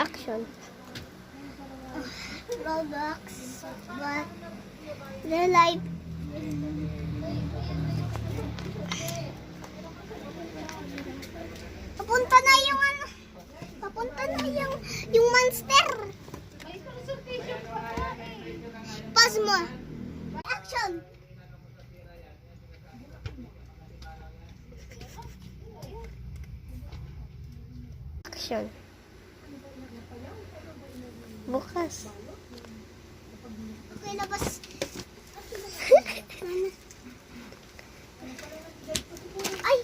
Action. Roblox, but they're like papunta na yung ano, papunta na yung monster. Pause mo. Action. Action. Bukas. Okay, labas. Ay!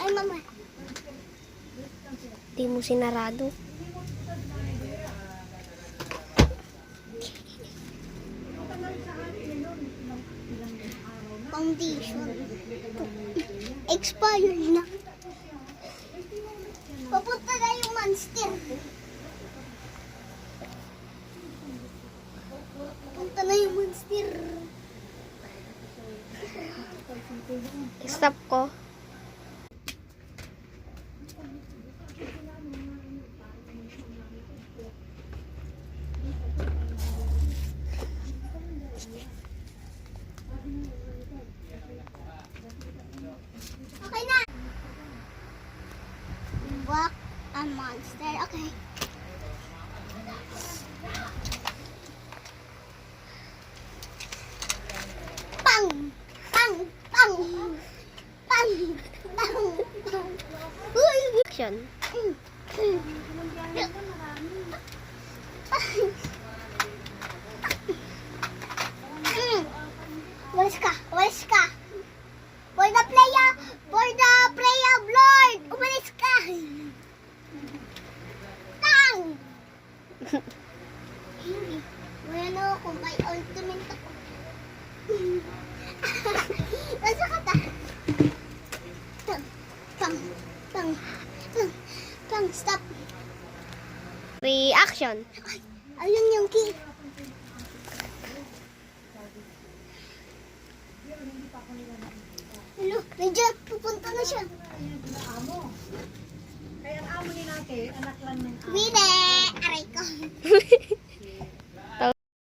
Ay, mama. Di mo sinarado. Foundation. Expired na. Papunta na yung monster. Papunta na yung monster. Stop ko. Okay na. Walk a monster. Okay. Pang! Pang! Pang! Pang! Pang! Pang! Uy! Action. Walis ka! Walis ka! For the prayer of Lord! Umalis ka! Tang! Hindi. Bueno, kung may ultimate ako. Nasa ka ta? Tang! Tang! Tang! Tang! Tang! Stop! Reaction. Ay, ayun yung key. Hello, nandiyan, pupunta na siya. Kaya ang amo ni natin, anak lang ng amo. Wine! Aray ko.